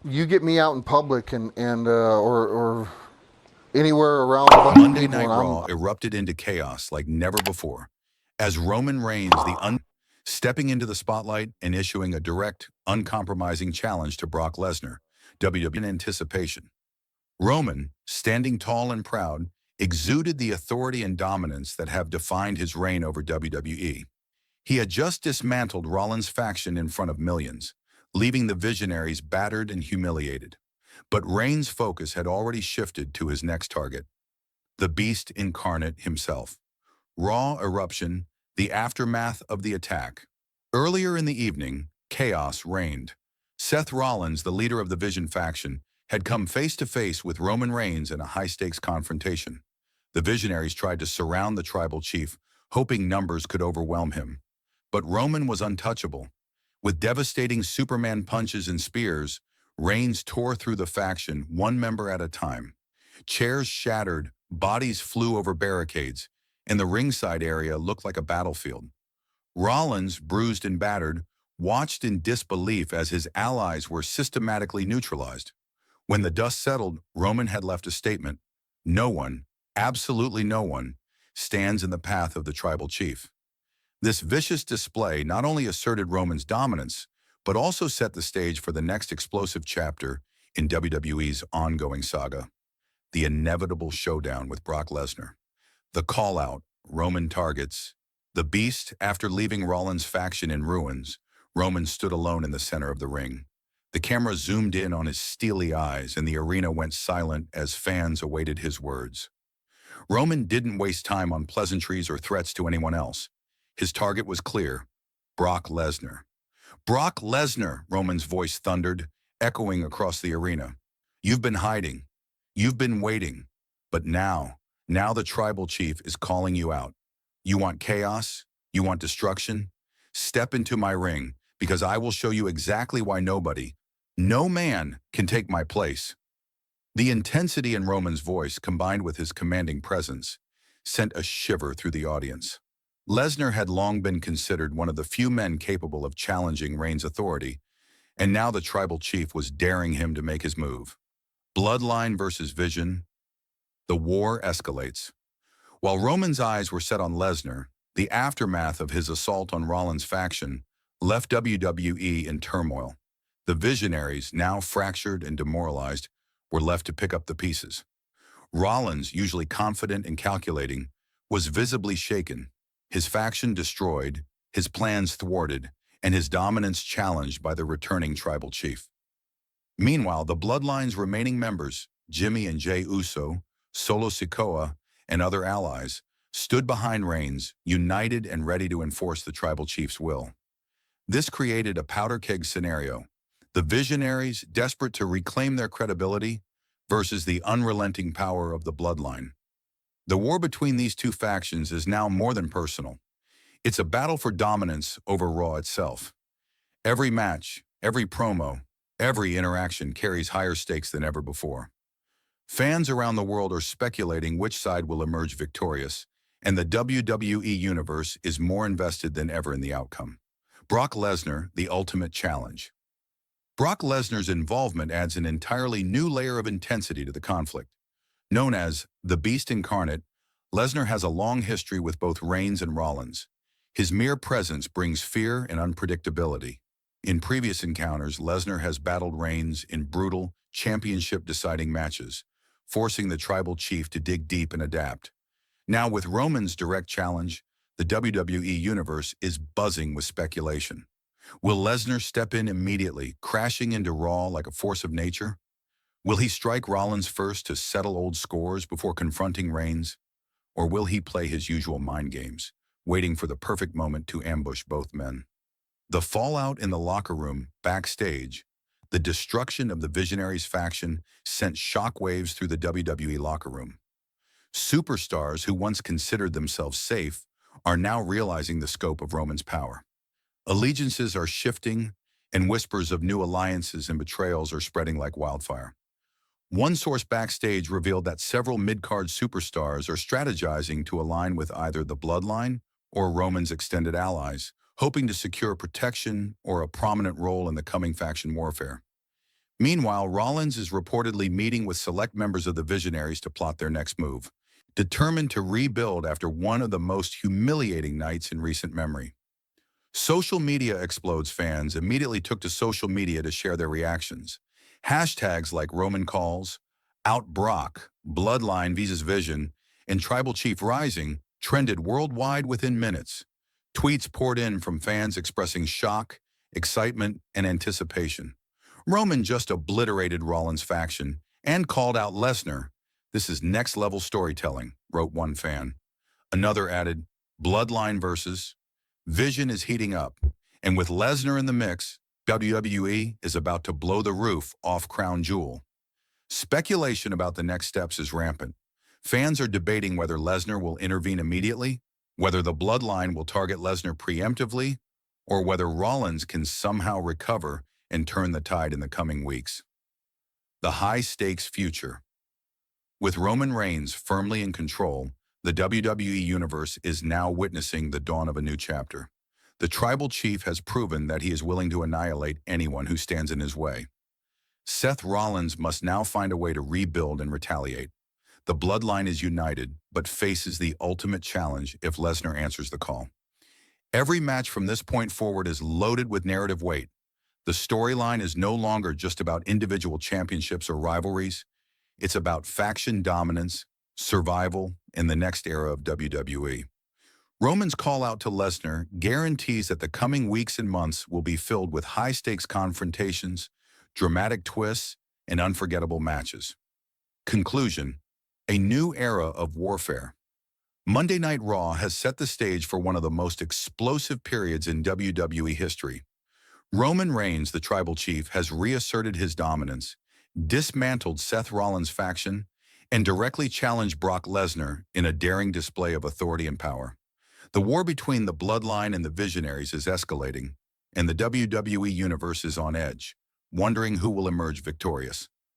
you get me out in public or anywhere around a bunch of Monday people, Night and Raw I'm erupted into chaos like never before, as Roman Reigns, stepping into the spotlight and issuing a direct, uncompromising challenge to Brock Lesnar, WWE in anticipation. Roman, standing tall and proud, exuded the authority and dominance that have defined his reign over WWE. He had just dismantled Rollins' faction in front of millions, leaving the Visionaries battered and humiliated. But Reigns' focus had already shifted to his next target, the Beast Incarnate himself. Raw eruption, the aftermath of the attack. Earlier in the evening, chaos reigned. Seth Rollins, the leader of the Vision faction, had come face to face with Roman Reigns in a high-stakes confrontation. The Visionaries tried to surround the tribal chief, hoping numbers could overwhelm him. But Roman was untouchable. With devastating Superman punches and spears, Reigns tore through the faction one member at a time. Chairs shattered, bodies flew over barricades, and the ringside area looked like a battlefield. Rollins, bruised and battered, watched in disbelief as his allies were systematically neutralized. When the dust settled, Roman had left a statement. No one, absolutely no one, stands in the path of the tribal chief. This vicious display not only asserted Roman's dominance, but also set the stage for the next explosive chapter in WWE's ongoing saga, the inevitable showdown with Brock Lesnar. The call-out, Roman targets. The Beast, after leaving Rollins' faction in ruins, Roman stood alone in the center of the ring. The camera zoomed in on his steely eyes, and the arena went silent as fans awaited his words. Roman didn't waste time on pleasantries or threats to anyone else. His target was clear: Brock Lesnar. Brock Lesnar, Roman's voice thundered, echoing across the arena. You've been hiding. You've been waiting. But now the tribal chief is calling you out. You want chaos? You want destruction? Step into my ring, because I will show you exactly why nobody, no man, can take my place. The intensity in Roman's voice, combined with his commanding presence, sent a shiver through the audience. Lesnar had long been considered one of the few men capable of challenging Reigns' authority, and now the tribal chief was daring him to make his move. Bloodline versus Vision. The war escalates. While Roman's eyes were set on Lesnar, the aftermath of his assault on Rollins' faction left WWE in turmoil. The Visionaries, now fractured and demoralized, were left to pick up the pieces. Rollins, usually confident and calculating, was visibly shaken, his faction destroyed, his plans thwarted, and his dominance challenged by the returning tribal chief. Meanwhile, the Bloodline's remaining members, Jimmy and Jey Uso, Solo Sikoa, and other allies, stood behind Reigns, united and ready to enforce the tribal chief's will. This created a powder keg scenario: the Visionaries, desperate to reclaim their credibility, versus the unrelenting power of the Bloodline. The war between these two factions is now more than personal. It's a battle for dominance over Raw itself. Every match, every promo, every interaction carries higher stakes than ever before. Fans around the world are speculating which side will emerge victorious, and the WWE Universe is more invested than ever in the outcome. Brock Lesnar, the ultimate challenge. Brock Lesnar's involvement adds an entirely new layer of intensity to the conflict. Known as the Beast Incarnate, Lesnar has a long history with both Reigns and Rollins. His mere presence brings fear and unpredictability. In previous encounters, Lesnar has battled Reigns in brutal, championship-deciding matches, forcing the tribal chief to dig deep and adapt. Now, with Roman's direct challenge, the WWE Universe is buzzing with speculation. Will Lesnar step in immediately, crashing into Raw like a force of nature? Will he strike Rollins first to settle old scores before confronting Reigns? Or will he play his usual mind games, waiting for the perfect moment to ambush both men? The fallout in the locker room, backstage, the destruction of the Visionaries faction sent shockwaves through the WWE locker room. Superstars who once considered themselves safe are now realizing the scope of Roman's power. Allegiances are shifting, and whispers of new alliances and betrayals are spreading like wildfire. One source backstage revealed that several mid-card superstars are strategizing to align with either the Bloodline or Roman's extended allies, hoping to secure protection or a prominent role in the coming faction warfare. Meanwhile, Rollins is reportedly meeting with select members of the Visionaries to plot their next move, determined to rebuild after one of the most humiliating nights in recent memory. Social media explodes. Fans immediately took to social media to share their reactions. Hashtags like Roman calls, out Brock, Bloodline vs. Vision, and Tribal Chief Rising trended worldwide within minutes. Tweets poured in from fans expressing shock, excitement, and anticipation. Roman just obliterated Rollins' faction and called out Lesnar. "This is next-level storytelling," wrote one fan. Another added, "Bloodline versus Vision is heating up, and with Lesnar in the mix, WWE is about to blow the roof off Crown Jewel." Speculation about the next steps is rampant. Fans are debating whether Lesnar will intervene immediately, whether the Bloodline will target Lesnar preemptively, or whether Rollins can somehow recover and turn the tide in the coming weeks. The high-stakes future. With Roman Reigns firmly in control, the WWE Universe is now witnessing the dawn of a new chapter. The Tribal Chief has proven that he is willing to annihilate anyone who stands in his way. Seth Rollins must now find a way to rebuild and retaliate. The Bloodline is united, but faces the ultimate challenge if Lesnar answers the call. Every match from this point forward is loaded with narrative weight. The storyline is no longer just about individual championships or rivalries. It's about faction dominance, survival, and the next era of WWE. Roman's call out to Lesnar guarantees that the coming weeks and months will be filled with high-stakes confrontations, dramatic twists, and unforgettable matches. Conclusion: a new era of warfare. Monday Night Raw has set the stage for one of the most explosive periods in WWE history. Roman Reigns, the Tribal Chief, has reasserted his dominance, dismantled Seth Rollins' faction, and directly challenged Brock Lesnar in a daring display of authority and power. The war between the Bloodline and the Visionaries is escalating, and the WWE Universe is on edge, wondering who will emerge victorious.